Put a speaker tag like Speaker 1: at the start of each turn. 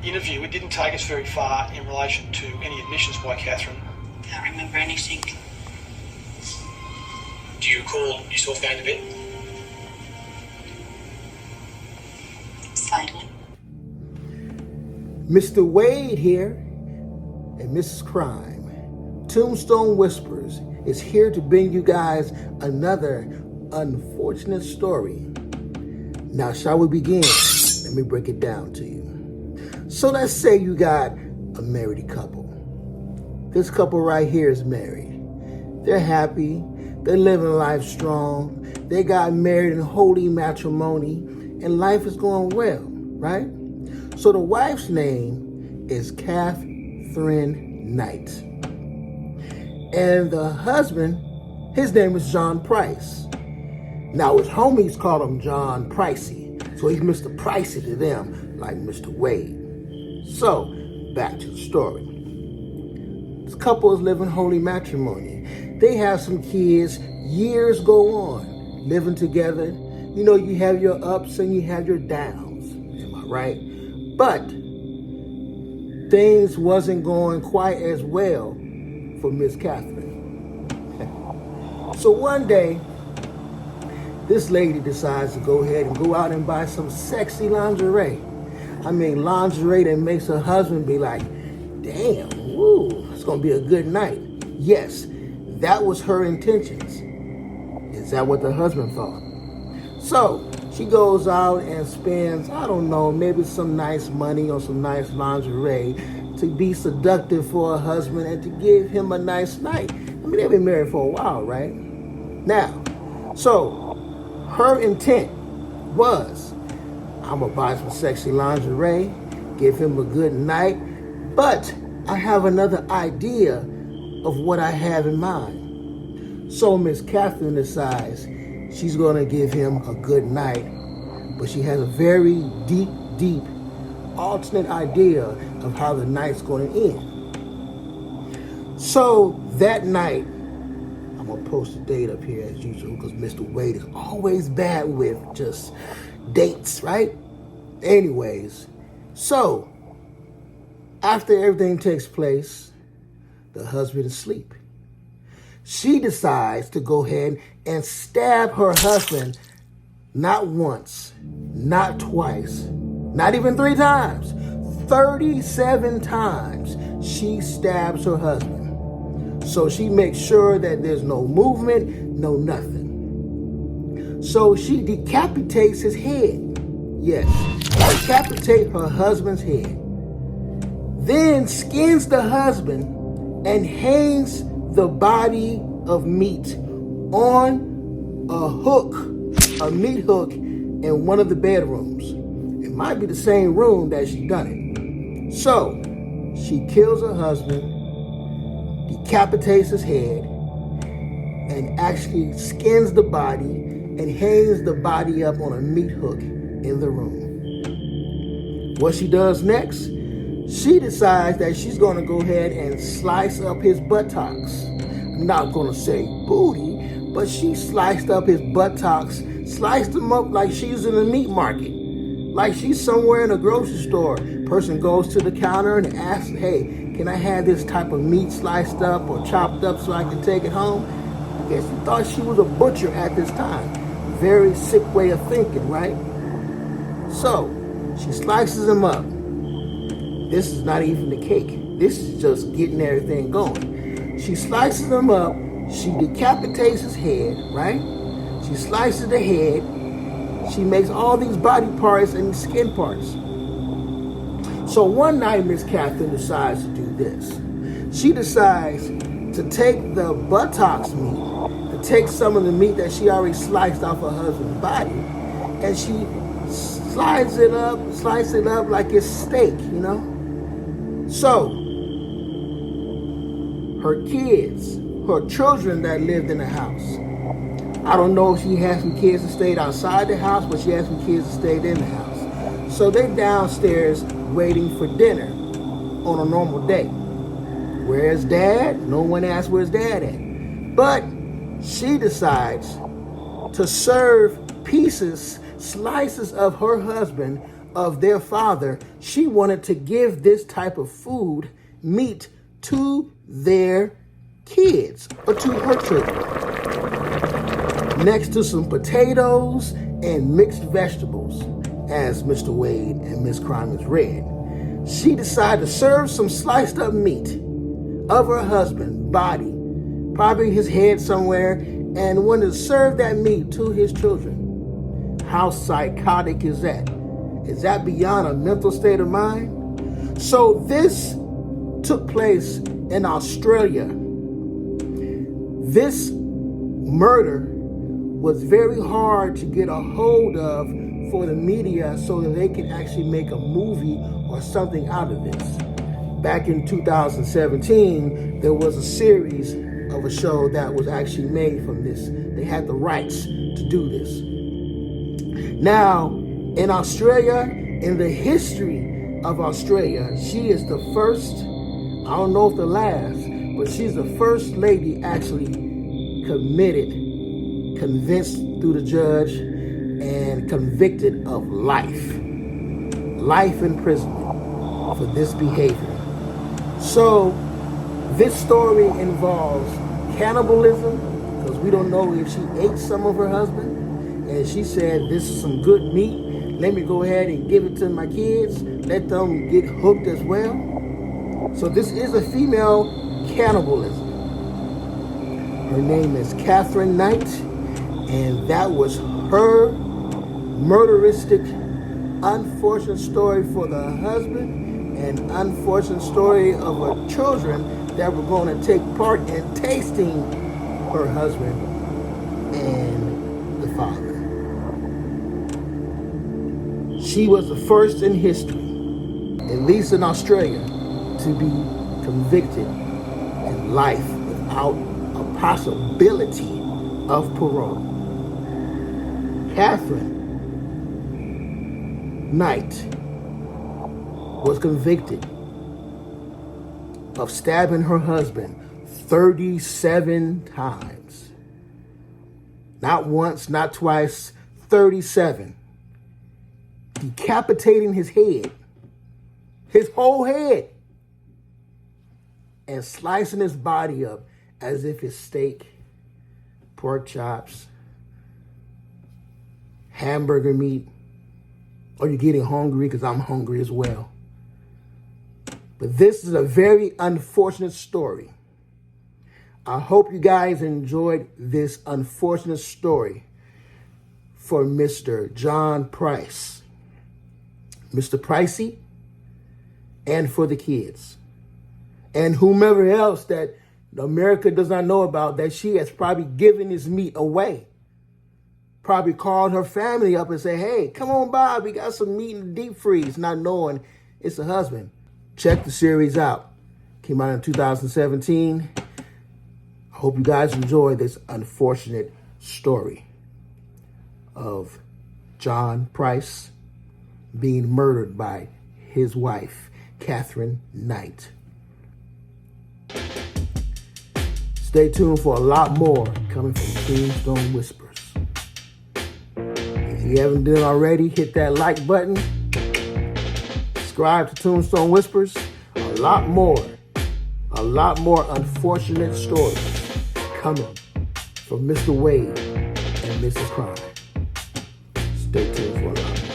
Speaker 1: interview, it didn't take us very far in relation to any admissions by Katherine.
Speaker 2: Can't remember anything.
Speaker 3: Do you recall yourself going to bed?
Speaker 2: Vaguely.
Speaker 4: Mr. Wade here and Mrs. Crime. Tombstone Whispers is here to bring you guys another unfortunate story. Now, shall we begin? Let me break it down to you. So let's say you got a married couple. This couple right here is married. They're happy. They're living life strong. They got married in holy matrimony, and life is going well, right? So the wife's name is Katherine Knight. And the husband, his name is John Price. Now his homies call him John Pricey. So he's Mr. Pricey to them, like Mr. Wade. So, back to the story. This couple is living holy matrimony. They have some kids. Years go on, living together. You know, you have your ups and you have your downs. Am I right? But things wasn't going quite as well for Miss Katherine. So one day, this lady decides to go ahead and go out and buy some sexy lingerie. I mean, lingerie that makes her husband be like, damn, woo, it's gonna be a good night. Yes, that was her intentions. Is that what the husband thought? So she goes out and spends, I don't know, maybe some nice money on some nice lingerie to be seductive for her husband and to give him a nice night. I mean, they've been married for a while, right? Now, so her intent was, I'm gonna buy some sexy lingerie, give him a good night, but I have another idea of what I have in mind. So Miss Katherine decides she's gonna give him a good night, but she has a very deep alternate idea of how the night's gonna end. So that night, I'm gonna post the date up here as usual because Mr. Wade is always bad with just dates, right? Anyways, so after everything takes place, the husband is asleep. She decides to go ahead and stab her husband not once, not twice, not even 3 times, 37 times she stabs her husband. So she makes sure that there's no movement, no nothing. So she decapitates his head. Yes, decapitate her husband's head. Then skins the husband and hangs the body of meat on a hook, a meat hook in one of the bedrooms. It might be the same room that she done it. So she kills her husband, decapitates his head, and actually skins the body and hangs the body up on a meat hook in the room. What she does next, she decides that she's going to go ahead and slice up his buttocks. I'm not going to say booty, but she sliced up his buttocks, sliced them up like she's in a meat market, like she's somewhere in a grocery store. Person goes to the counter and asks, hey, can I have this type of meat sliced up or chopped up so I can take it home? I guess you thought she was a butcher at this time. Very sick way of thinking, right? So she slices him up. This is not even the cake. This is just getting everything going. She slices him up. She decapitates his head, right? She slices the head. She makes all these body parts and skin parts. So one night, Miss Katherine decides to do this. She decides to take the buttocks meat, to take some of the meat that she already sliced off her husband's body, and she slices it up like it's steak, you know? So, her kids, her children that lived in the house, I don't know if she had some kids that stayed outside the house, but she had some kids that stayed in the house. So they're downstairs waiting for dinner on a normal day. Where's Dad? No one asks where's Dad at. But she decides to serve slices of her husband of their father, she wanted to give this type of food, meat, to their kids or to her children. Next to some potatoes and mixed vegetables, as Mr. Wade and Miss Crime has read. She decided to serve some sliced up meat of her husband's body, probably his head somewhere, and wanted to serve that meat to his children. How psychotic is that? Is that beyond a mental state of mind? So this took place in Australia. This murder was very hard to get a hold of for the media so that they could actually make a movie or something out of this. Back in 2017, there was a series of a show that was actually made from this. They had the rights to do this. Now, in Australia, in the history of Australia, she is the first, I don't know if the last, but she's the first lady actually convinced through the judge and convicted of life imprisonment for this behavior. So this story involves cannibalism, because we don't know if she ate some of her husband and she said, this is some good meat, let me go ahead and give it to my kids, let them get hooked as well. So this is a female cannibalism. Her name is Katherine Knight, and that was her murderistic, unfortunate story for the husband and unfortunate story of her children that were going to take part in tasting her husband and the father. She was the first in history, at least in Australia, to be convicted in life without a possibility of parole. Katherine Knight was convicted of stabbing her husband 37 times. Not once, not twice, 37. Decapitating his head, his whole head, and slicing his body up as if it's steak, pork chops, hamburger meat. Or you're getting hungry, because I'm hungry as well. But this is a very unfortunate story. I hope you guys enjoyed this unfortunate story for Mr. John Price, Mr. Pricey, and for the kids. And whomever else that America does not know about, that she has probably given his meat away. Probably called her family up and said, hey, come on by, we got some meat in the deep freeze, not knowing it's a husband. Check the series out. Came out in 2017. I hope you guys enjoy this unfortunate story of John Price being murdered by his wife, Katherine Knight. Stay tuned for a lot more coming from Tombstone Whispers. If you haven't done already, hit that like button. Subscribe to Tombstone Whispers. A lot more unfortunate stories coming from Mr. Wade and Mrs. Crime. Stay tuned for a lot.